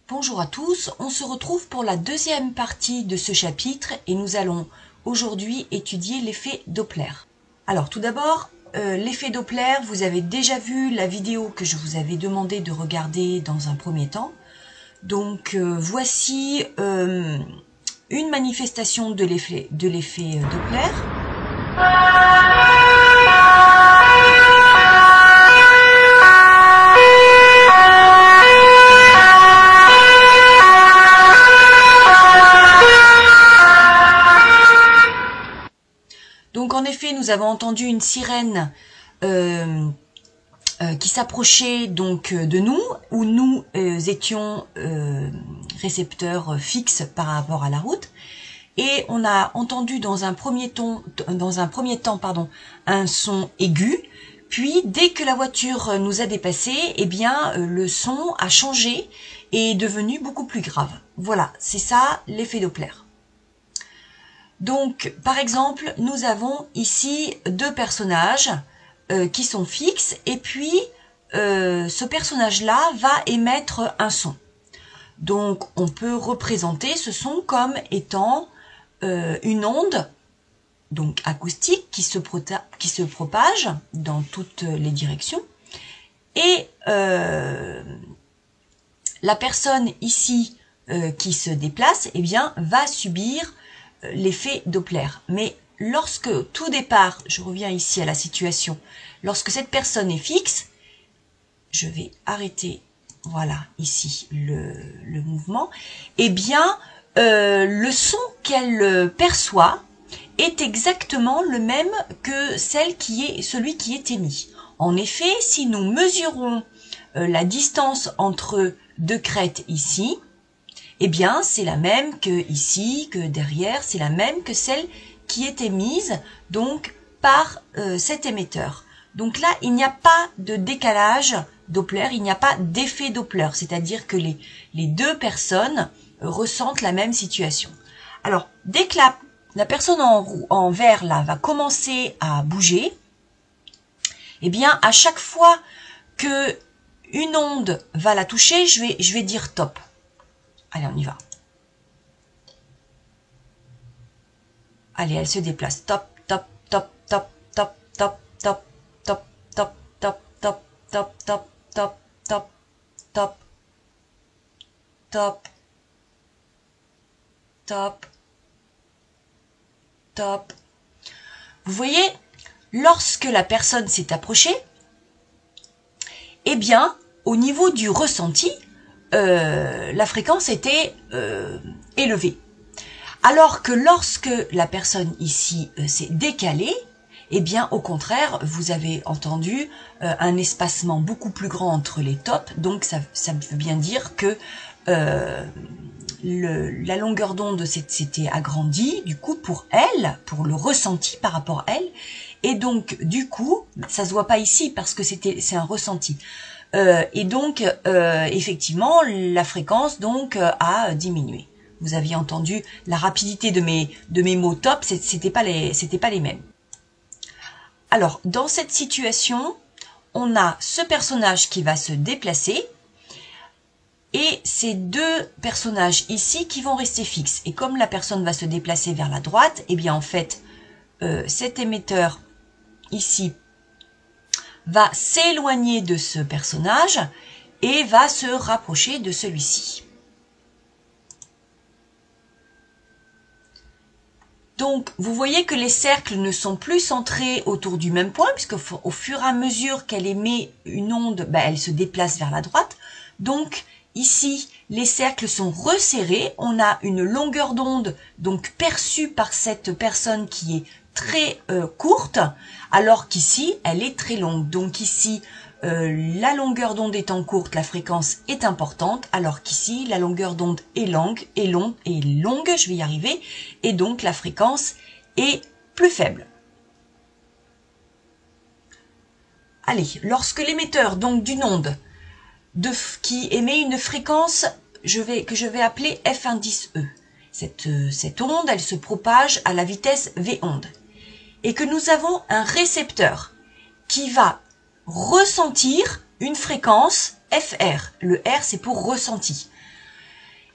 Bonjour à tous, on se retrouve pour la deuxième partie de ce chapitre et nous allons aujourd'hui étudier l'effet Doppler. Alors tout d'abord, l'effet Doppler, vous avez déjà vu la vidéo que je vous avais demandé de regarder dans un premier temps. Donc voici une manifestation de l'effet Doppler. Donc en effet, nous avons entendu une sirène qui s'approchait donc de nous, où nous étions récepteurs fixes par rapport à la route, et on a entendu dans un premier temps, un son aigu. Puis dès que la voiture nous a dépassés, eh bien le son a changé et est devenu beaucoup plus grave. Voilà, c'est ça l'effet Doppler. Donc, par exemple, nous avons ici deux personnages qui sont fixes et puis ce personnage-là va émettre un son. Donc, on peut représenter ce son comme étant une onde donc acoustique qui se propage dans toutes les directions. Et la personne ici qui se déplace, eh bien, va subir l'effet Doppler. Mais lorsque, tout départ, je reviens ici à la situation, lorsque cette personne est fixe, je vais arrêter, voilà, ici, le mouvement, eh bien, le son qu'elle perçoit est exactement le même que celui qui est émis. En effet, si nous mesurons la distance entre deux crêtes ici, eh bien, c'est la même que ici, que derrière, c'est la même que celle qui est émise donc par cet émetteur. Donc là, il n'y a pas de décalage Doppler, il n'y a pas d'effet Doppler, c'est-à-dire que les deux personnes ressentent la même situation. Alors, dès que la personne en vert là va commencer à bouger, eh bien, à chaque fois que une onde va la toucher, je vais dire top. Allez, on y va. Allez, elle se déplace. Top, top, top, top, top, top, top, top, top, top, top, top, top, top, top, top, top, top, top. Vous voyez, lorsque la personne s'est approchée, eh bien, au niveau du ressenti, la fréquence était élevée. Alors que lorsque la personne ici s'est décalée, eh bien au contraire, vous avez entendu un espacement beaucoup plus grand entre les tops, donc ça veut bien dire que la longueur d'onde s'était agrandie, du coup pour elle, pour le ressenti par rapport à elle, et donc du coup, ça se voit pas ici parce que c'est un ressenti. Et donc, effectivement, la fréquence donc a diminué. Vous aviez entendu la rapidité de mes mots top, c'était pas les mêmes. Alors, dans cette situation, on a ce personnage qui va se déplacer et ces deux personnages ici qui vont rester fixes. Et comme la personne va se déplacer vers la droite, eh bien en fait, cet émetteur ici va s'éloigner de ce personnage et va se rapprocher de celui-ci. Donc, vous voyez que les cercles ne sont plus centrés autour du même point, puisque au fur et à mesure qu'elle émet une onde, elle se déplace vers la droite. Donc, ici, les cercles sont resserrés. On a une longueur d'onde donc perçue par cette personne qui est très courte, alors qu'ici, elle est très longue. Donc ici, la longueur d'onde étant courte, la fréquence est importante, alors qu'ici, la longueur d'onde est longue, je vais y arriver, et donc la fréquence est plus faible. Allez, lorsque l'émetteur donc d'une onde qui émet une fréquence que je vais appeler F indice E, cette onde, elle se propage à la vitesse V onde, et que nous avons un récepteur qui va ressentir une fréquence FR. Le R, c'est pour ressenti.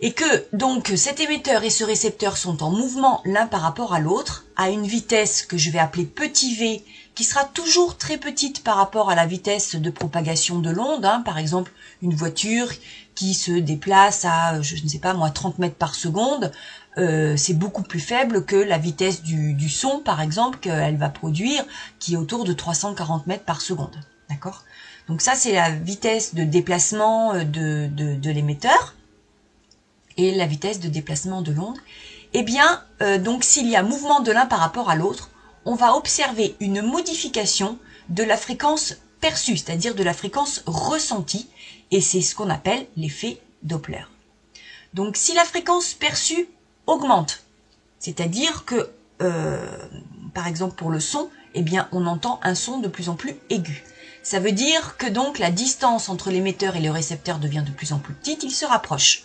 et que donc cet émetteur et ce récepteur sont en mouvement l'un par rapport à l'autre, à une vitesse que je vais appeler petit v, qui sera toujours très petite par rapport à la vitesse de propagation de l'onde, hein. Par exemple, une voiture qui se déplace à, je ne sais pas moi, 30 mètres par seconde, c'est beaucoup plus faible que la vitesse du son, par exemple, qu'elle va produire, qui est autour de 340 mètres par seconde. D'accord ? Donc ça, c'est la vitesse de déplacement de l'émetteur et la vitesse de déplacement de l'onde. Eh bien, donc s'il y a mouvement de l'un par rapport à l'autre, on va observer une modification de la fréquence perçue, c'est-à-dire de la fréquence ressentie, et c'est ce qu'on appelle l'effet Doppler. Donc si la fréquence perçue augmente, c'est-à-dire que, par exemple pour le son, eh bien on entend un son de plus en plus aigu. Ça veut dire que donc la distance entre l'émetteur et le récepteur devient de plus en plus petite, il se rapproche.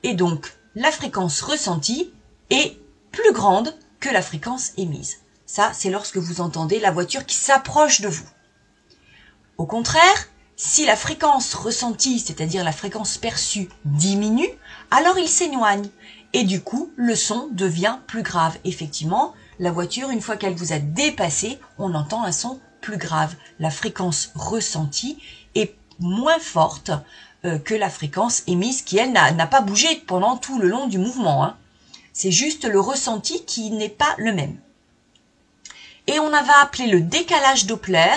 Et donc, la fréquence ressentie est plus grande que la fréquence émise. Ça, c'est lorsque vous entendez la voiture qui s'approche de vous. Au contraire, si la fréquence ressentie, c'est-à-dire la fréquence perçue, diminue, alors il s'éloigne. Et du coup, le son devient plus grave. Effectivement, la voiture, une fois qu'elle vous a dépassé, on entend un son plus grave. La fréquence ressentie est moins forte que la fréquence émise qui, elle, n'a pas bougé pendant tout le long du mouvement, hein. C'est juste le ressenti qui n'est pas le même. Et on va appeler le décalage Doppler,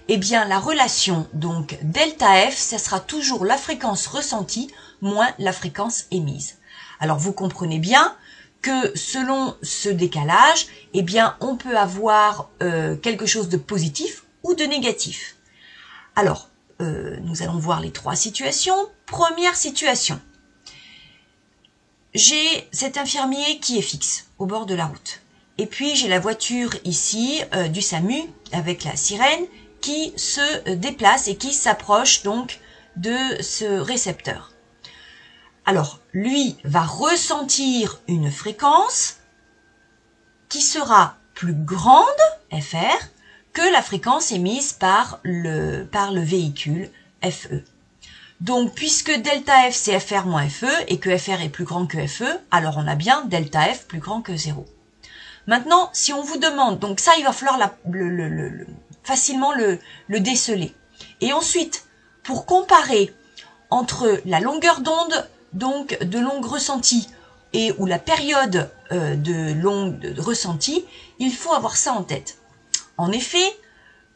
eh bien la relation, donc delta F, ça sera toujours la fréquence ressentie moins la fréquence émise. Alors vous comprenez bien que selon ce décalage, eh bien on peut avoir quelque chose de positif ou de négatif. Alors, nous allons voir les trois situations. Première situation. J'ai cet infirmier qui est fixe au bord de la route. Et puis j'ai la voiture ici du SAMU avec la sirène qui se déplace et qui s'approche donc de ce récepteur. Alors, lui va ressentir une fréquence qui sera plus grande, FR, que la fréquence émise par le véhicule FE. Donc, puisque delta F c'est FR moins FE et que FR est plus grand que FE, alors on a bien delta F plus grand que 0. Maintenant, si on vous demande, donc ça il va falloir facilement le déceler. Et ensuite, pour comparer entre la longueur d'onde, donc de longue ressentie, et ou la période de longue ressentie, il faut avoir ça en tête. En effet,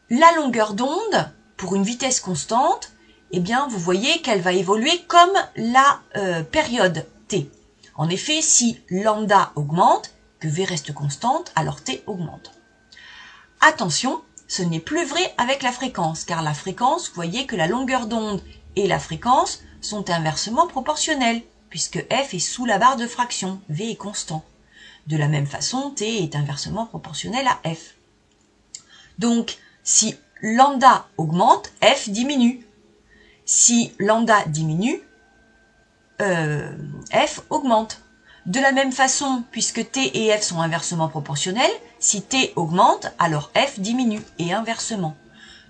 la longueur d'onde, pour une vitesse constante, eh bien, vous voyez qu'elle va évoluer comme la période t. En effet, si lambda augmente, que v reste constante, alors t augmente. Attention, ce n'est plus vrai avec la fréquence, car la fréquence, vous voyez que la longueur d'onde et la fréquence sont inversement proportionnelles, puisque f est sous la barre de fraction, v est constant. De la même façon, t est inversement proportionnel à f. Donc, si lambda augmente, f diminue. Si lambda diminue, f augmente. De la même façon, puisque t et f sont inversement proportionnels, si t augmente, alors f diminue, et inversement.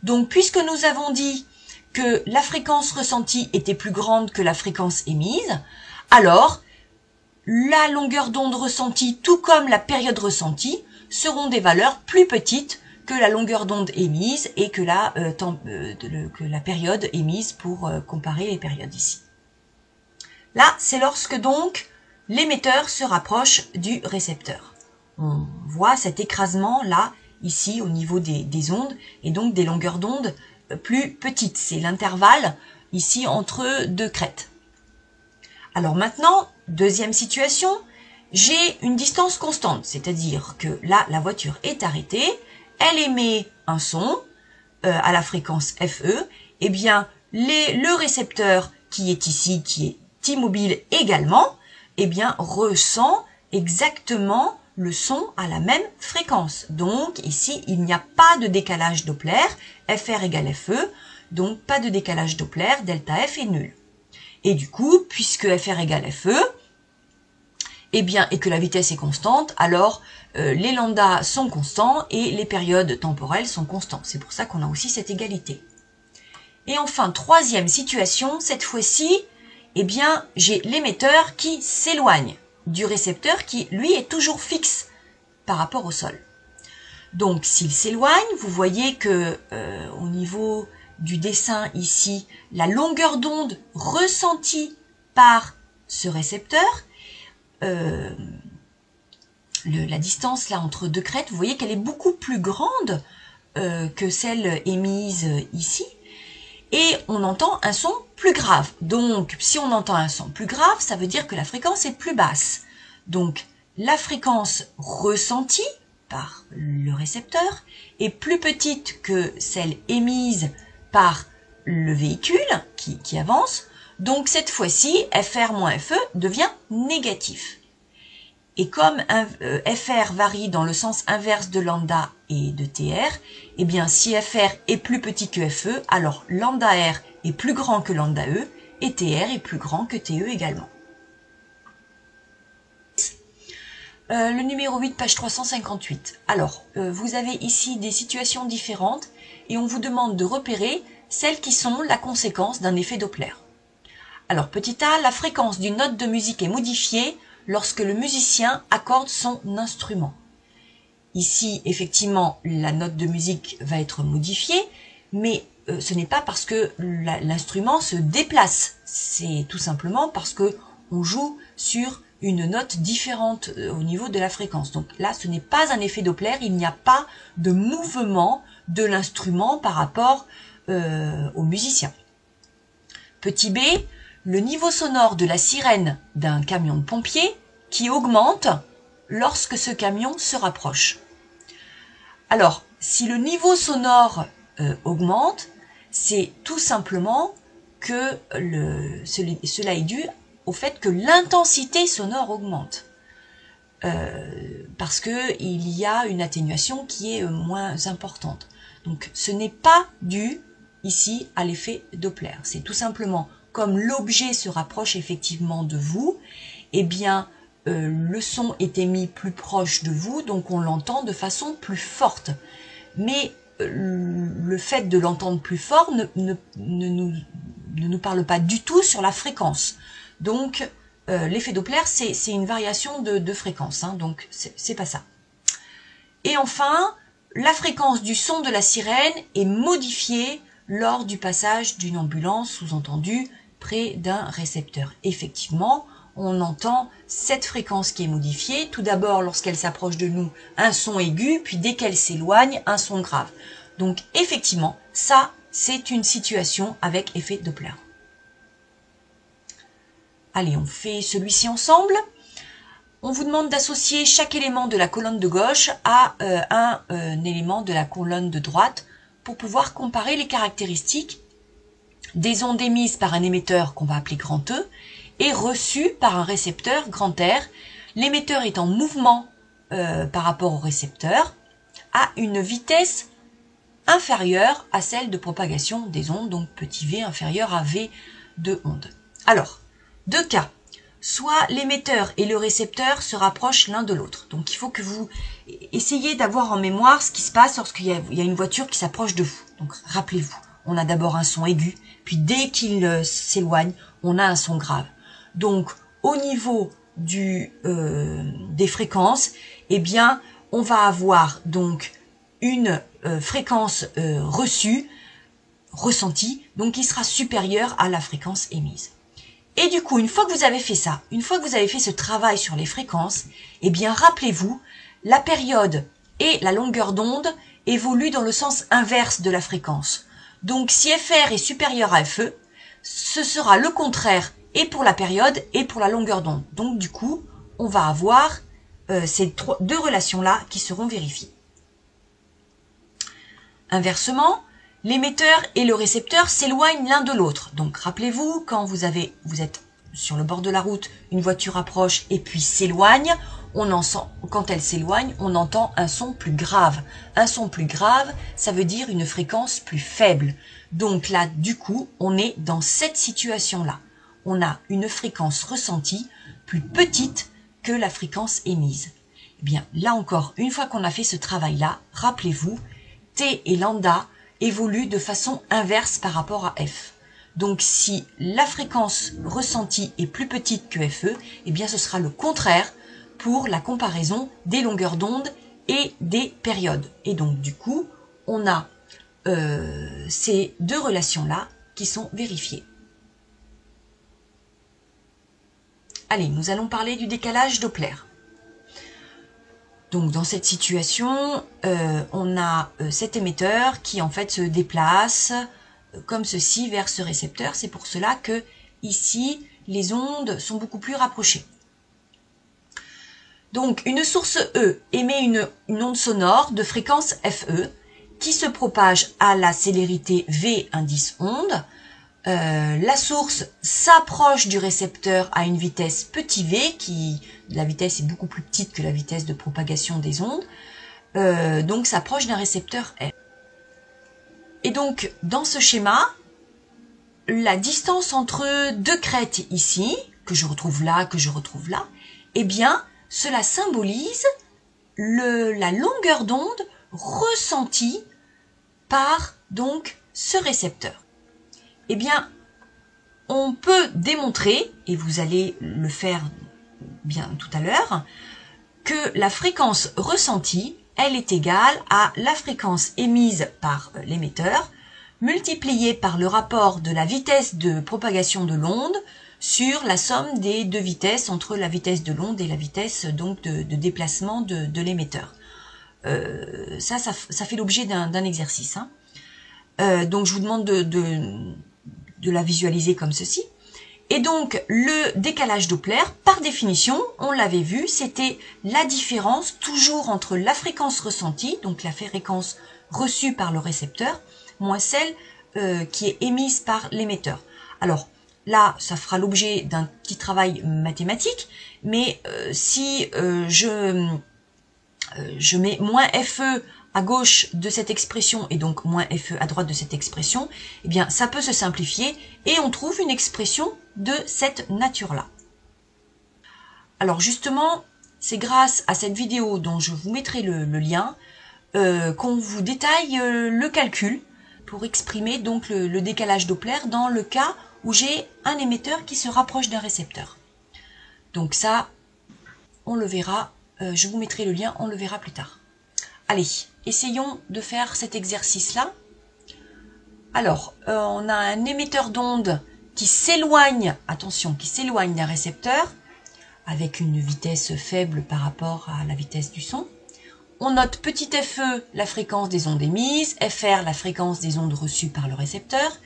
Donc, puisque nous avons dit que la fréquence ressentie était plus grande que la fréquence émise, alors la longueur d'onde ressentie, tout comme la période ressentie, seront des valeurs plus petites que la longueur d'onde émise et que la période émise pour comparer les périodes ici. Là, c'est lorsque donc l'émetteur se rapproche du récepteur. On voit cet écrasement là, ici, au niveau des ondes, et donc des longueurs d'onde plus petites. C'est l'intervalle ici entre deux crêtes. Alors maintenant, deuxième situation, j'ai une distance constante, c'est-à-dire que là, la voiture est arrêtée, elle émet un son à la fréquence FE, eh bien, le récepteur qui est ici, qui est immobile également, eh bien, ressent exactement le son à la même fréquence. Donc, ici, il n'y a pas de décalage Doppler, FR égale FE, donc pas de décalage Doppler, delta F est nul. Et du coup, puisque FR égale FE, eh bien, et que la vitesse est constante, alors les lambdas sont constants et les périodes temporelles sont constantes. C'est pour ça qu'on a aussi cette égalité. Et enfin, troisième situation, cette fois-ci, eh bien, j'ai l'émetteur qui s'éloigne du récepteur qui, lui, est toujours fixe par rapport au sol. Donc, s'il s'éloigne, vous voyez que au niveau du dessin ici, la longueur d'onde ressentie par ce récepteur, la distance là entre deux crêtes, vous voyez qu'elle est beaucoup plus grande que celle émise ici, et on entend un son plus grave. Donc, si on entend un son plus grave, ça veut dire que la fréquence est plus basse. Donc, la fréquence ressentie par le récepteur est plus petite que celle émise par le véhicule qui avance. Donc, cette fois-ci, FR moins FE devient négatif. Et comme FR varie dans le sens inverse de lambda et de TR, eh bien si FR est plus petit que FE, alors lambda R est plus grand que lambda E et TR est plus grand que TE également. Le numéro 8, page 358. Alors, vous avez ici des situations différentes et on vous demande de repérer celles qui sont la conséquence d'un effet Doppler. Alors, petit a, la fréquence d'une note de musique est modifiée lorsque le musicien accorde son instrument. Ici, effectivement, la note de musique va être modifiée, mais ce n'est pas parce que l'instrument se déplace. C'est tout simplement parce que on joue sur une note différente au niveau de la fréquence. Donc là, ce n'est pas un effet Doppler, il n'y a pas de mouvement de l'instrument par rapport au musicien. Petit b, le niveau sonore de la sirène d'un camion de pompiers qui augmente lorsque ce camion se rapproche. Alors, si le niveau sonore augmente, c'est tout simplement que cela est dû au fait que l'intensité sonore augmente. Parce que il y a une atténuation qui est moins importante. Donc, ce n'est pas dû ici à l'effet Doppler. C'est tout simplement comme l'objet se rapproche effectivement de vous, eh bien, le son est émis plus proche de vous, donc on l'entend de façon plus forte. Mais le fait de l'entendre plus fort ne nous parle pas du tout sur la fréquence. Donc, l'effet Doppler, c'est une variation de fréquence, hein, donc c'est pas ça. Et enfin, la fréquence du son de la sirène est modifiée lors du passage d'une ambulance, sous-entendu, près d'un récepteur. Effectivement, on entend cette fréquence qui est modifiée. Tout d'abord, lorsqu'elle s'approche de nous, un son aigu, puis dès qu'elle s'éloigne, un son grave. Donc, effectivement, ça, c'est une situation avec effet Doppler. Allez, on fait celui-ci ensemble. On vous demande d'associer chaque élément de la colonne de gauche à un élément de la colonne de droite pour pouvoir comparer les caractéristiques des ondes émises par un émetteur qu'on va appeler grand E et reçues par un récepteur grand R. L'émetteur est en mouvement par rapport au récepteur à une vitesse inférieure à celle de propagation des ondes, donc petit v inférieur à v de onde. Alors, deux cas. Soit l'émetteur et le récepteur se rapprochent l'un de l'autre. Donc il faut que vous essayiez d'avoir en mémoire ce qui se passe lorsqu'il y a une voiture qui s'approche de vous. Donc rappelez-vous, on a d'abord un son aigu, puis dès qu'il s'éloigne, on a un son grave. Donc au niveau des fréquences, eh bien on va avoir donc une fréquence ressentie, donc qui sera supérieure à la fréquence émise. Et du coup, une fois que vous avez fait ça, une fois que vous avez fait ce travail sur les fréquences, eh bien, rappelez-vous, la période et la longueur d'onde évoluent dans le sens inverse de la fréquence. Donc, si FR est supérieur à FE, ce sera le contraire et pour la période et pour la longueur d'onde. Donc, du coup, on va avoir ces deux relations-là qui seront vérifiées. Inversement, l'émetteur et le récepteur s'éloignent l'un de l'autre. Donc, rappelez-vous, quand vous êtes sur le bord de la route, une voiture approche et puis s'éloigne, quand elle s'éloigne, on entend un son plus grave. Un son plus grave, ça veut dire une fréquence plus faible. Donc là, du coup, on est dans cette situation-là. On a une fréquence ressentie plus petite que la fréquence émise. Eh bien, là encore, une fois qu'on a fait ce travail-là, rappelez-vous, T et lambda évoluent de façon inverse par rapport à F. Donc si la fréquence ressentie est plus petite que FE, eh bien ce sera le contraire pour la comparaison des longueurs d'onde et des périodes. Et donc du coup, on a ces deux relations-là qui sont vérifiées. Allez, nous allons parler du décalage Doppler. Donc dans cette situation, on a cet émetteur qui en fait se déplace comme ceci vers ce récepteur. C'est pour cela que ici, les ondes sont beaucoup plus rapprochées. Donc une source E émet une onde sonore de fréquence FE qui se propage à la célérité V indice onde. La source s'approche du récepteur à une vitesse petit v, la vitesse est beaucoup plus petite que la vitesse de propagation des ondes, donc s'approche d'un récepteur R. Et donc dans ce schéma, la distance entre deux crêtes ici, que je retrouve là, eh bien cela symbolise la longueur d'onde ressentie par donc ce récepteur. Eh bien, on peut démontrer, et vous allez le faire bien tout à l'heure, que la fréquence ressentie, elle est égale à la fréquence émise par l'émetteur, multipliée par le rapport de la vitesse de propagation de l'onde sur la somme des deux vitesses entre la vitesse de l'onde et la vitesse donc de déplacement de l'émetteur. Ça fait l'objet d'un exercice. Donc je vous demande de la visualiser comme ceci. Et donc, le décalage Doppler, par définition, on l'avait vu, c'était la différence toujours entre la fréquence ressentie, donc la fréquence reçue par le récepteur, moins celle qui est émise par l'émetteur. Alors, là, ça fera l'objet d'un petit travail mathématique, mais si je mets moins FE à gauche de cette expression et donc moins FE à droite de cette expression, eh bien ça peut se simplifier et on trouve une expression de cette nature-là. Alors justement, c'est grâce à cette vidéo dont je vous mettrai le lien qu'on vous détaille le calcul pour exprimer donc le décalage Doppler dans le cas où j'ai un émetteur qui se rapproche d'un récepteur. Donc ça, on le verra, je vous mettrai le lien, on le verra plus tard. Allez, essayons de faire cet exercice-là. Alors, on a un émetteur d'onde qui s'éloigne, attention, qui s'éloigne d'un récepteur avec une vitesse faible par rapport à la vitesse du son. On note petit FE, la fréquence des ondes émises, FR, la fréquence des ondes reçues par le récepteur.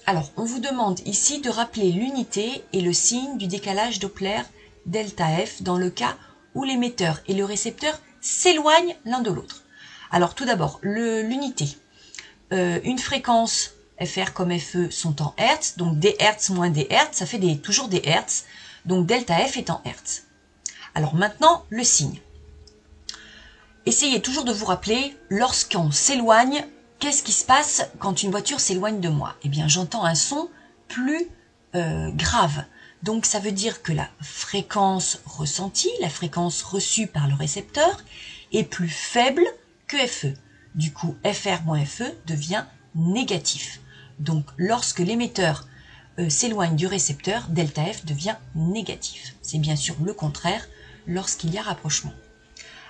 Alors, on vous demande ici de rappeler l'unité et le signe du décalage Doppler delta F dans le cas où l'émetteur et le récepteur s'éloignent l'un de l'autre. Alors tout d'abord, l'unité. Une fréquence FR comme FE sont en Hertz, donc des Hertz moins des Hertz, ça fait toujours des Hertz, donc delta F est en Hertz. Alors maintenant, le signe. Essayez toujours de vous rappeler, lorsqu'on s'éloigne, qu'est-ce qui se passe quand une voiture s'éloigne de moi? Eh bien, j'entends un son plus grave. Donc ça veut dire que la fréquence ressentie, la fréquence reçue par le récepteur, est plus faible que FE. Du coup, FR moins FE devient négatif. Donc lorsque l'émetteur s'éloigne du récepteur, delta F devient négatif. C'est bien sûr le contraire lorsqu'il y a rapprochement.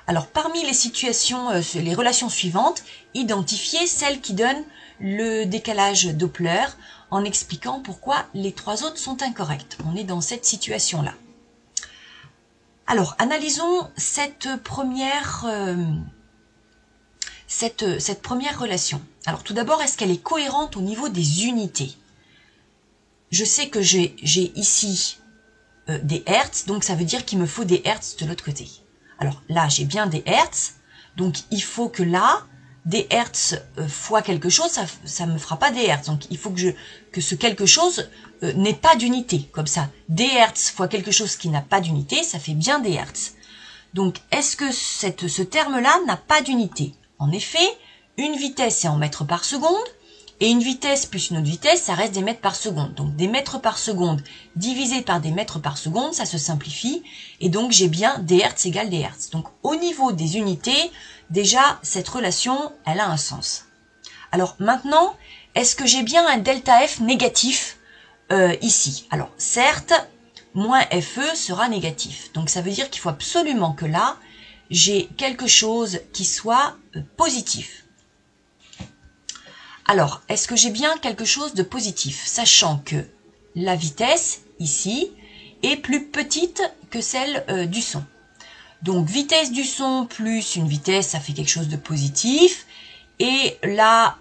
Alors parmi les situations, les relations suivantes, identifiez celles qui donnent le décalage Doppler en expliquant pourquoi les trois autres sont incorrectes. On est dans cette situation-là. Alors, analysons cette première relation. Alors, tout d'abord, est-ce qu'elle est cohérente au niveau des unités? Je sais que j'ai ici des Hertz, donc ça veut dire qu'il me faut des Hertz de l'autre côté. Alors là, j'ai bien des Hertz, donc il faut que là, des Hertz fois quelque chose, ça me fera pas des Hertz. Donc il faut que ce quelque chose n'ait pas d'unité. Comme ça, des Hertz fois quelque chose qui n'a pas d'unité, ça fait bien des Hertz. Donc est-ce que ce terme-là n'a pas d'unité? En effet, une vitesse c'est en mètres par seconde, et une vitesse plus une autre vitesse, ça reste des mètres par seconde. Donc des mètres par seconde divisé par des mètres par seconde, ça se simplifie, et donc j'ai bien des Hertz égale des Hertz. Donc au niveau des unités, déjà cette relation, elle a un sens. Alors maintenant, est-ce que j'ai bien un delta F négatif ici? Alors, certes, moins FE sera négatif. Donc, ça veut dire qu'il faut absolument que là, j'ai quelque chose qui soit positif. Alors, est-ce que j'ai bien quelque chose de positif? Sachant que la vitesse, ici, est plus petite que celle du son. Donc, vitesse du son plus une vitesse, ça fait quelque chose de positif. Et là,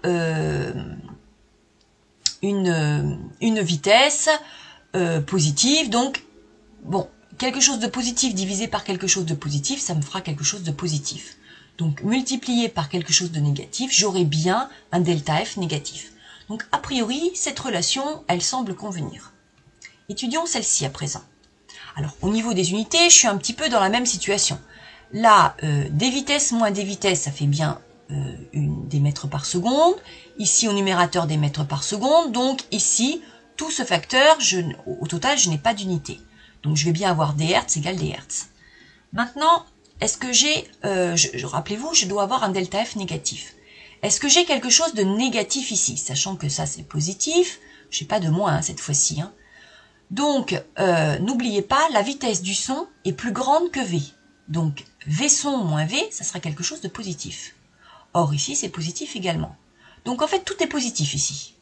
une vitesse positive. Donc, bon, quelque chose de positif divisé par quelque chose de positif, ça me fera quelque chose de positif. Donc, multiplié par quelque chose de négatif, j'aurai bien un delta F négatif. Donc, a priori, cette relation, elle semble convenir. Étudions celle-ci à présent. Alors, au niveau des unités, je suis un petit peu dans la même situation. Là, des vitesses moins des vitesses, ça fait bien des mètres par seconde. Ici, au numérateur, des mètres par seconde. Donc, ici, tout ce facteur, au total, je n'ai pas d'unité. Donc, je vais bien avoir des hertz égale des hertz. Maintenant, est-ce que j'ai, rappelez-vous, je dois avoir un delta F négatif. Est-ce que j'ai quelque chose de négatif ici? Sachant que ça, c'est positif. Je n'ai pas de moins cette fois-ci. Donc, n'oubliez pas, la vitesse du son est plus grande que V. Donc, V son moins V, ça sera quelque chose de positif. Or, ici, c'est positif également. Donc, en fait, tout est positif ici.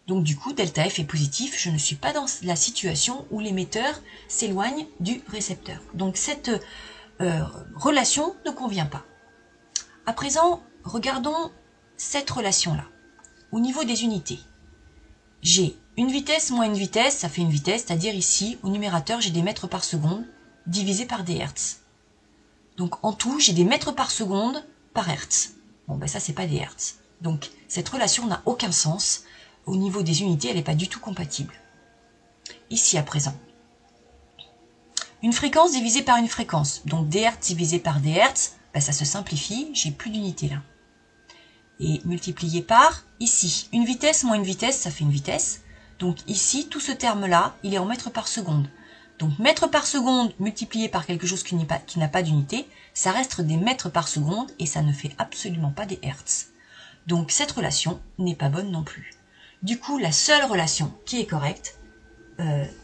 Donc, du coup, delta F est positif. Je ne suis pas dans la situation où l'émetteur s'éloigne du récepteur. Donc, cette relation ne convient pas. À présent, regardons cette relation-là. Au niveau des unités, j'ai une vitesse moins une vitesse, ça fait une vitesse, c'est-à-dire ici, au numérateur, j'ai des mètres par seconde divisé par des hertz. Donc, en tout, j'ai des mètres par seconde par hertz. Bon, ben ça, c'est pas des hertz. Donc, cette relation n'a aucun sens. Au niveau des unités, elle n'est pas du tout compatible. Ici, à présent. Une fréquence divisée par une fréquence. Donc, des hertz divisé par des hertz, ben, ça se simplifie, j'ai plus d'unité là. Et multiplié par, ici, une vitesse moins une vitesse, ça fait une vitesse. Donc ici, tout ce terme-là, il est en mètres par seconde. Donc mètres par seconde multiplié par quelque chose qui n'a pas d'unité, ça reste des mètres par seconde et ça ne fait absolument pas des hertz. Donc cette relation n'est pas bonne non plus. Du coup, la seule relation qui est correcte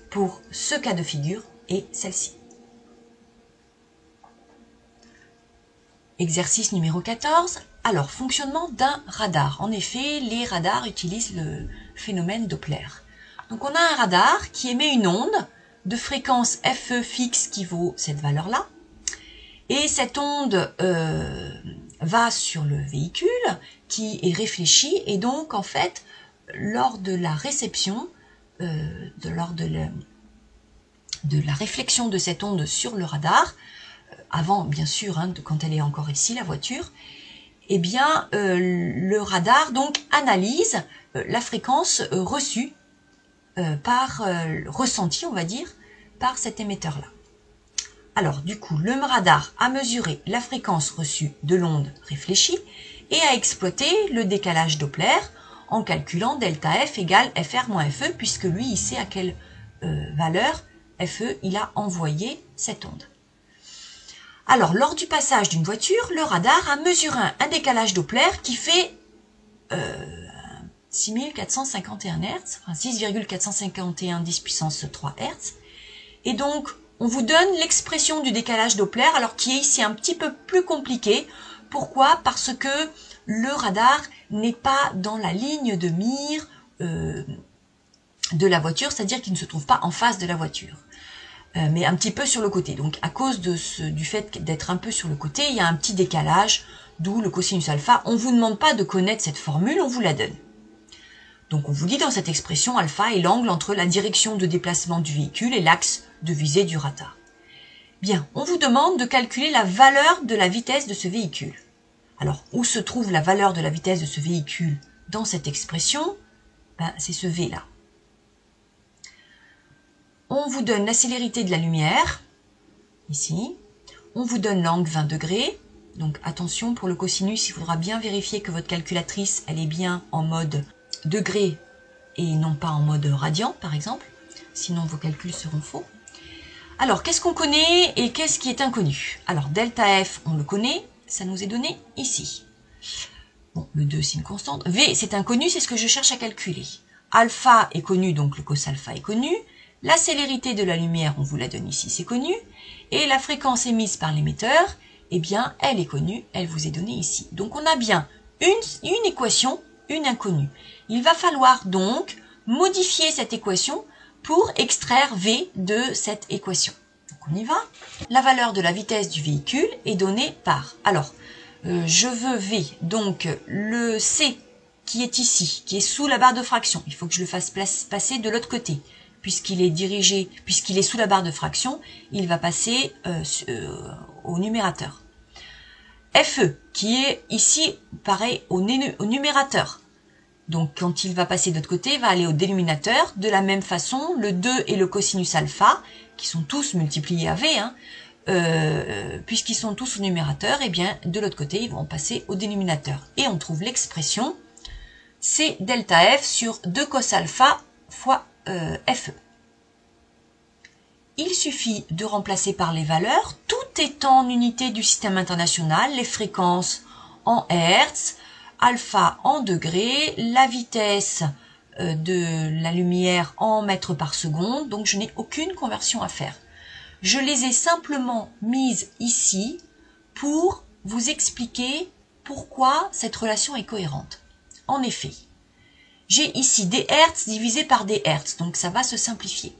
pour ce cas de figure est celle-ci. Exercice numéro 14. Alors, fonctionnement d'un radar. En effet, les radars utilisent le phénomène Doppler. Donc, on a un radar qui émet une onde de fréquence FE fixe qui vaut cette valeur-là. Et cette onde va sur le véhicule qui est réfléchi. Et donc, en fait, lors de la réception, lors de la réflexion de cette onde sur le radar, avant, bien sûr, quand elle est encore ici, la voiture, eh bien, le radar donc analyse la fréquence reçue ressentie, on va dire, par cet émetteur-là. Alors, du coup, le radar a mesuré la fréquence reçue de l'onde réfléchie et a exploité le décalage Doppler en calculant delta F égale FR moins FE, puisque lui, il sait à quelle valeur FE il a envoyé cette onde. Alors, lors du passage d'une voiture, le radar a mesuré un décalage Doppler qui fait 6451 Hz, enfin 6,451 10 puissance 3 Hz. Et donc, on vous donne l'expression du décalage Doppler, alors qui est ici un petit peu plus compliqué. Pourquoi? Parce que le radar n'est pas dans la ligne de mire de la voiture, c'est-à-dire qu'il ne se trouve pas en face de la voiture. Mais un petit peu sur le côté. Donc, à cause du fait d'être un peu sur le côté, il y a un petit décalage, d'où le cosinus alpha. On ne vous demande pas de connaître cette formule, on vous la donne. Donc, on vous dit dans cette expression, alpha est l'angle entre la direction de déplacement du véhicule et l'axe de visée du radar. Bien, on vous demande de calculer la valeur de la vitesse de ce véhicule. Alors, où se trouve la valeur de la vitesse de ce véhicule dans cette expression? C'est ce V là. On vous donne la célérité de la lumière, ici. On vous donne l'angle 20 degrés. Donc attention, pour le cosinus, il faudra bien vérifier que votre calculatrice, elle est bien en mode degré et non pas en mode radian, par exemple. Sinon, vos calculs seront faux. Alors, qu'est-ce qu'on connaît et qu'est-ce qui est inconnu? Alors, delta F, on le connaît, ça nous est donné ici. Bon, le 2, c'est une constante. V, c'est inconnu, c'est ce que je cherche à calculer. Alpha est connu, donc le cos alpha est connu. La célérité de la lumière, on vous la donne ici, c'est connu. Et la fréquence émise par l'émetteur, eh bien, elle est connue, elle vous est donnée ici. Donc, on a bien une équation, une inconnue. Il va falloir donc modifier cette équation pour extraire V de cette équation. Donc, on y va. La valeur de la vitesse du véhicule est donnée par... Alors, je veux V, donc le C qui est ici, qui est sous la barre de fraction. Il faut que je le fasse passer de l'autre côté. Puisqu'il est dirigé, puisqu'il est sous la barre de fraction, il va passer au numérateur. FE, qui est ici, pareil, au numérateur. Donc, quand il va passer de l'autre côté, il va aller au dénominateur. De la même façon, le 2 et le cosinus alpha, qui sont tous multipliés à V, puisqu'ils sont tous au numérateur, eh bien, de l'autre côté, ils vont passer au dénominateur. Et on trouve l'expression C delta F sur 2 cos alpha fois FE. Il suffit de remplacer par les valeurs, tout étant en unité du système international, les fréquences en Hertz, alpha en degrés, la vitesse de la lumière en mètres par seconde, donc je n'ai aucune conversion à faire. Je les ai simplement mises ici pour vous expliquer pourquoi cette relation est cohérente. En effet, j'ai ici des hertz divisé par des hertz, donc ça va se simplifier.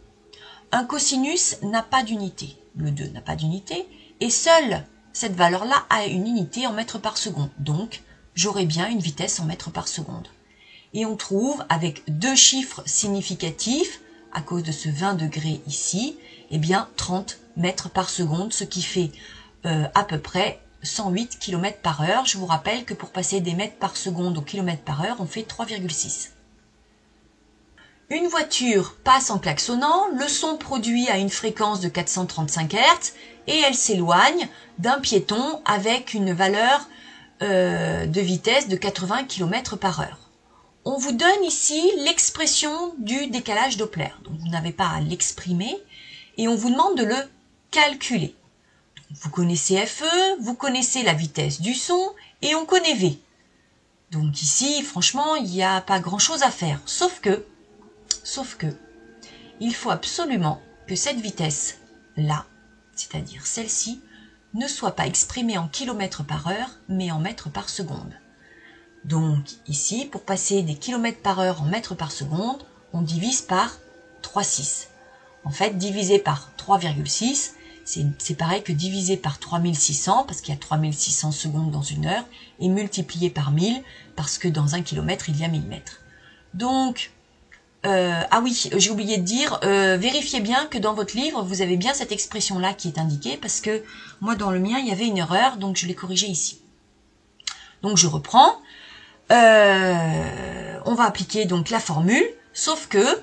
Un cosinus n'a pas d'unité, le 2 n'a pas d'unité, et seule cette valeur-là a une unité en mètres par seconde, donc j'aurai bien une vitesse en mètres par seconde. Et on trouve avec deux chiffres significatifs, à cause de ce 20 degrés ici, eh bien 30 mètres par seconde, ce qui fait à peu près 108 km par heure. Je vous rappelle que pour passer des mètres par seconde au kilomètre par heure, on fait 3,6. Une voiture passe en klaxonnant, le son produit à une fréquence de 435 Hz et elle s'éloigne d'un piéton avec une valeur de vitesse de 80 km par heure. On vous donne ici l'expression du décalage Doppler. Donc vous n'avez pas à l'exprimer et on vous demande de le calculer. Vous connaissez FE, vous connaissez la vitesse du son et on connaît V. Donc ici, franchement, il n'y a pas grand-chose à faire. Sauf que, il faut absolument que cette vitesse-là, c'est-à-dire celle-ci, ne soit pas exprimée en kilomètres par heure, mais en mètres par seconde. Donc ici, pour passer des kilomètres par heure en mètres par seconde, on divise par 3,6. En fait, diviser par 3,6, c'est pareil que diviser par 3600, parce qu'il y a 3600 secondes dans une heure, et multiplier par 1000, parce que dans 1 kilomètre, il y a 1000 mètres. Donc, ah oui, j'ai oublié de dire, vérifiez bien que dans votre livre, vous avez bien cette expression-là qui est indiquée, parce que moi, dans le mien, il y avait une erreur, donc je l'ai corrigée ici. Donc, je reprends. On va appliquer donc la formule, sauf que,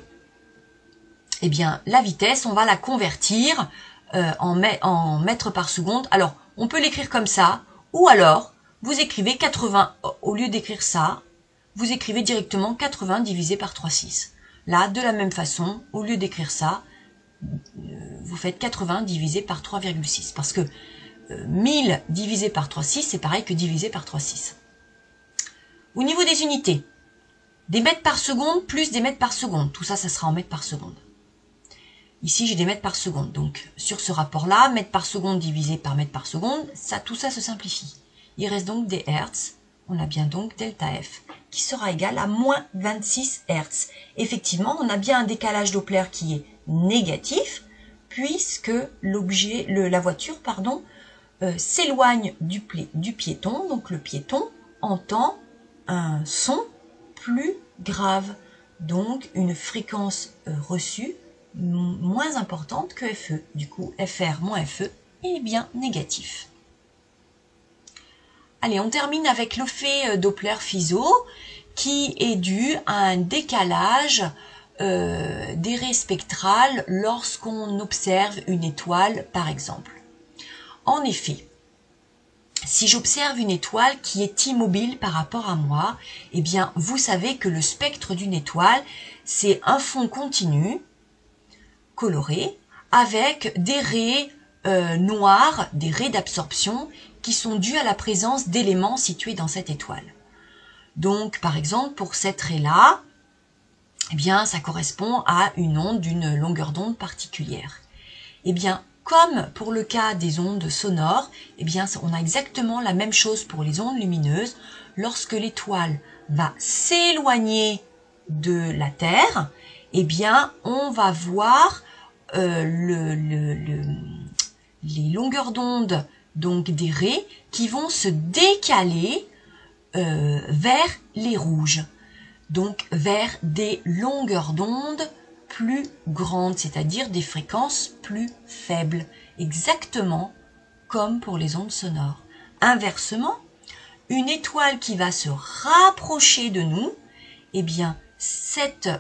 eh bien, la vitesse, on va la convertir en mètres par seconde. Alors, on peut l'écrire comme ça, ou alors, vous écrivez 80, au lieu d'écrire ça, vous écrivez directement 80 divisé par 3,6. Là, de la même façon, au lieu d'écrire ça, vous faites 80 divisé par 3,6. Parce que 1000 divisé par 3,6, c'est pareil que divisé par 3,6. Au niveau des unités, des mètres par seconde plus des mètres par seconde. Tout ça, ça sera en mètres par seconde. Ici, j'ai des mètres par seconde. Donc, sur ce rapport-là, mètres par seconde divisé par mètre par seconde, tout ça se simplifie. Il reste donc des hertz. On a bien donc delta F qui sera égal à moins 26 Hz. Effectivement, on a bien un décalage Doppler qui est négatif, puisque la voiture s'éloigne du piéton. Donc le piéton entend un son plus grave, donc une fréquence reçue moins importante que FE. Du coup, FR moins FE est bien négatif. Allez, on termine avec l'effet Doppler-Fizeau qui est dû à un décalage des raies spectrales lorsqu'on observe une étoile, par exemple. En effet, si j'observe une étoile qui est immobile par rapport à moi, eh bien, vous savez que le spectre d'une étoile, c'est un fond continu, coloré, avec des raies noires, des raies d'absorption, qui sont dues à la présence d'éléments situés dans cette étoile. Donc, par exemple, pour cette raie-là, eh bien, ça correspond à une onde d'une longueur d'onde particulière. Eh bien, comme pour le cas des ondes sonores, eh bien, on a exactement la même chose pour les ondes lumineuses. Lorsque l'étoile va s'éloigner de la Terre, eh bien, on va voir les longueurs d'onde, donc des raies, qui vont se décaler vers les rouges. Donc vers des longueurs d'onde plus grandes, c'est-à-dire des fréquences plus faibles, exactement comme pour les ondes sonores. Inversement, une étoile qui va se rapprocher de nous, eh bien cette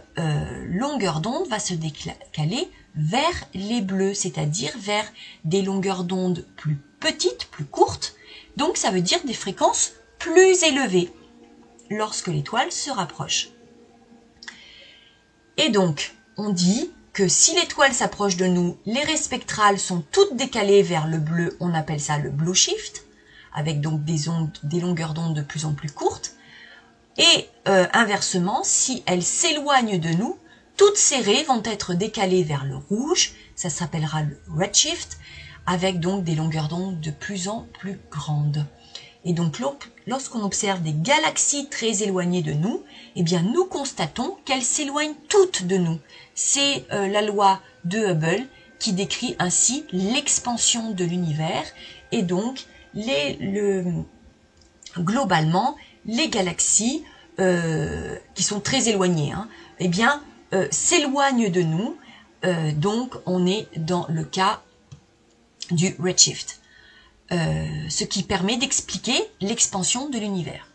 longueur d'onde va se décaler vers les bleus, c'est-à-dire vers des longueurs d'onde plus petites, plus courtes, donc ça veut dire des fréquences plus élevées lorsque l'étoile se rapproche. Et donc, on dit que si l'étoile s'approche de nous, les raies spectrales sont toutes décalées vers le bleu, on appelle ça le blue shift, avec donc des longueurs d'onde de plus en plus courtes. Et inversement, si elles s'éloignent de nous, toutes ces raies vont être décalées vers le rouge, ça s'appellera le redshift, avec donc des longueurs d'onde de plus en plus grandes. Et donc, lorsqu'on observe des galaxies très éloignées de nous, eh bien, nous constatons qu'elles s'éloignent toutes de nous. C'est la loi de Hubble qui décrit ainsi l'expansion de l'univers. Et donc, globalement, les galaxies qui sont très éloignées, eh bien, s'éloignent de nous. Donc, on est dans le cas du redshift. Ce qui permet d'expliquer l'expansion de l'univers.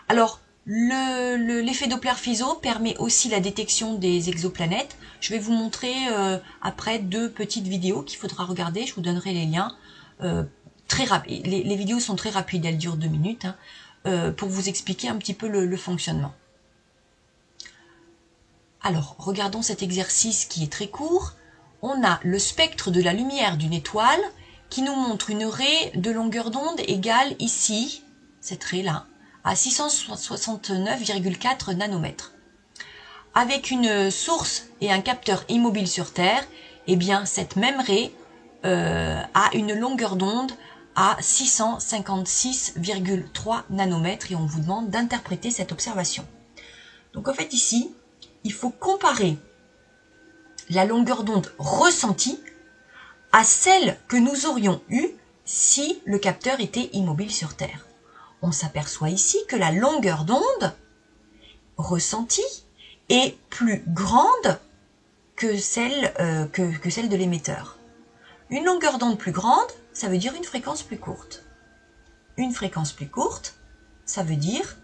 Alors, l'effet Doppler-Fizeau permet aussi la détection des exoplanètes. Je vais vous montrer après 2 petites vidéos qu'il faudra regarder. Je vous donnerai les liens. Très rapides. Les vidéos sont très rapides, elles durent 2 minutes, pour vous expliquer un petit peu le fonctionnement. Alors, regardons cet exercice qui est très court. On a le spectre de la lumière d'une étoile qui nous montre une raie de longueur d'onde égale ici, cette raie-là, à 669,4 nanomètres. Avec une source et un capteur immobile sur Terre, eh bien cette même raie a une longueur d'onde à 656,3 nanomètres et on vous demande d'interpréter cette observation. Donc en fait ici, il faut comparer la longueur d'onde ressentie à celle que nous aurions eue si le capteur était immobile sur Terre. On s'aperçoit ici que la longueur d'onde ressentie est plus grande que celle de l'émetteur. Une longueur d'onde plus grande, ça veut dire une fréquence plus courte. Une fréquence plus courte, ça veut dire,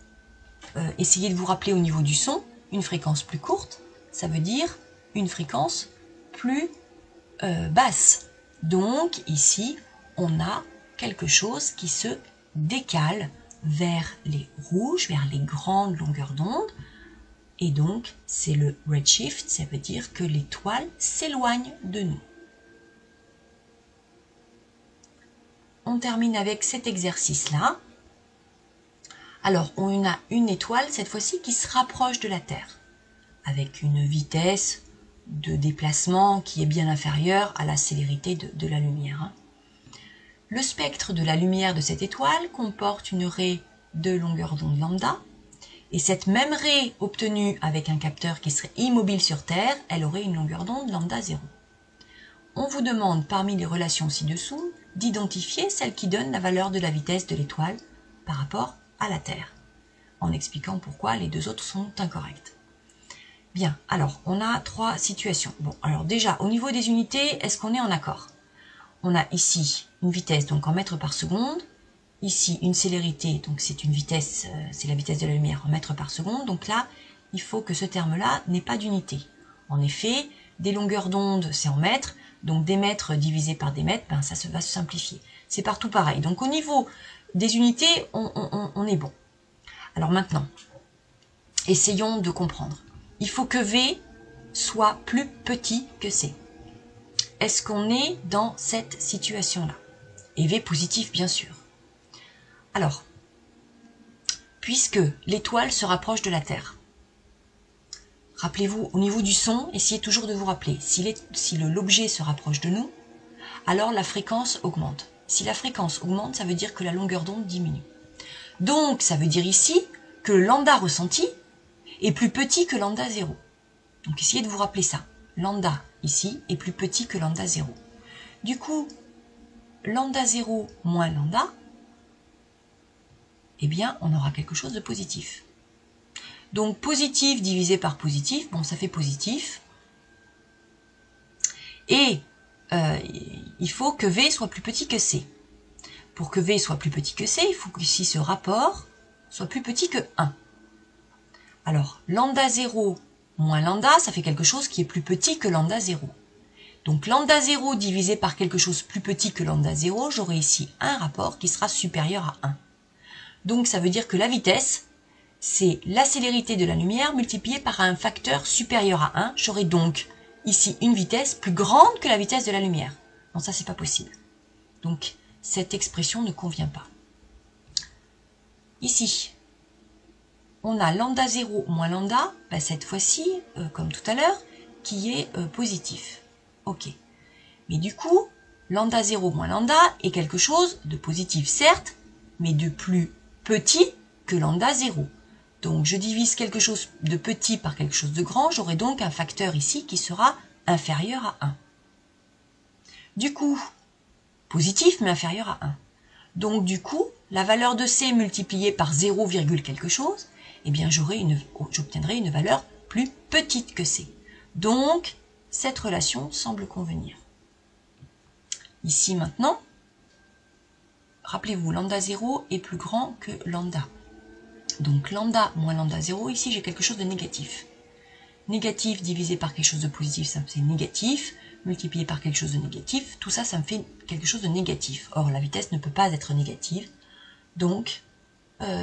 essayez de vous rappeler au niveau du son, une fréquence plus courte, ça veut dire une fréquence plus basse. Donc ici, on a quelque chose qui se décale vers les rouges, vers les grandes longueurs d'onde. Et donc, c'est le redshift, ça veut dire que l'étoile s'éloigne de nous. On termine avec cet exercice-là. Alors, on a une étoile, cette fois-ci, qui se rapproche de la Terre, avec une vitesse de déplacement qui est bien inférieure à la célérité de la lumière. Le spectre de la lumière de cette étoile comporte une raie de longueur d'onde lambda, et cette même raie obtenue avec un capteur qui serait immobile sur Terre, elle aurait une longueur d'onde lambda 0. On vous demande parmi les relations ci-dessous d'identifier celle qui donne la valeur de la vitesse de l'étoile par rapport à la Terre, en expliquant pourquoi les 2 autres sont incorrectes. Bien, alors, on a 3 situations. Bon, alors déjà, au niveau des unités, est-ce qu'on est en accord? On a ici une vitesse, donc en mètres par seconde. Ici, une célérité, donc c'est une vitesse, c'est la vitesse de la lumière en mètres par seconde. Donc là, il faut que ce terme-là n'ait pas d'unité. En effet, des longueurs d'onde, c'est en mètres. Donc des mètres divisé par des mètres, ben, ça va se simplifier. C'est partout pareil. Donc au niveau des unités, on est bon. Alors maintenant, essayons de comprendre. Il faut que V soit plus petit que C. Est-ce qu'on est dans cette situation-là? Et V positif, bien sûr. Alors, puisque l'étoile se rapproche de la Terre. Rappelez-vous, au niveau du son, essayez toujours de vous rappeler, si l'objet se rapproche de nous, alors la fréquence augmente. Si la fréquence augmente, ça veut dire que la longueur d'onde diminue. Donc, ça veut dire ici que le lambda ressenti est plus petit que lambda 0. Donc, essayez de vous rappeler ça. Lambda, ici, est plus petit que lambda 0. Du coup, lambda 0 moins lambda, eh bien, on aura quelque chose de positif. Donc, positif divisé par positif, bon, ça fait positif. Et il faut que V soit plus petit que C. Pour que V soit plus petit que C, il faut que ici ce rapport soit plus petit que 1. Alors, lambda 0 moins lambda, ça fait quelque chose qui est plus petit que lambda 0. Donc, lambda 0 divisé par quelque chose plus petit que lambda 0, j'aurai ici un rapport qui sera supérieur à 1. Donc, ça veut dire que la vitesse, c'est la célérité de la lumière multipliée par un facteur supérieur à 1. J'aurai donc ici une vitesse plus grande que la vitesse de la lumière. Non, ça, c'est pas possible. Donc, cette expression ne convient pas. Ici, on a lambda 0 moins lambda, ben cette fois-ci, comme tout à l'heure, qui est positif. Ok. Mais du coup, lambda 0 moins lambda est quelque chose de positif, certes, mais de plus petit que lambda 0. Donc, je divise quelque chose de petit par quelque chose de grand, j'aurai donc un facteur ici qui sera inférieur à 1. Du coup, positif mais inférieur à 1. Donc, du coup, la valeur de C multipliée par 0, quelque chose, eh bien, j'obtiendrai une valeur plus petite que C. Donc, cette relation semble convenir. Ici, maintenant, rappelez-vous, lambda 0 est plus grand que lambda. Donc, lambda moins lambda 0, ici, j'ai quelque chose de négatif. Négatif divisé par quelque chose de positif, ça c'est négatif. Multiplié par quelque chose de négatif, tout ça, ça me fait quelque chose de négatif. Or, la vitesse ne peut pas être négative. Donc,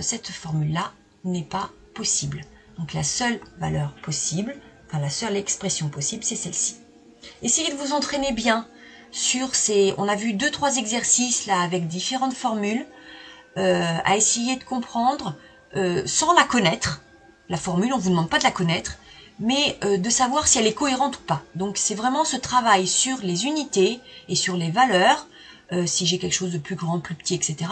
cette formule-là n'est pas possible. Donc, la seule valeur possible, enfin, la seule expression possible, c'est celle-ci. Essayez de vous entraîner bien sur ces... On a vu 2-3 exercices, là, avec différentes formules, à essayer de comprendre, sans la connaître. La formule, on ne vous demande pas de la connaître, mais de savoir si elle est cohérente ou pas. Donc c'est vraiment ce travail sur les unités et sur les valeurs, si j'ai quelque chose de plus grand, plus petit, etc.,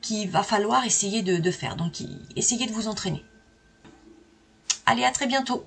qu'il va falloir essayer de faire. Donc essayez de vous entraîner. Allez, à très bientôt.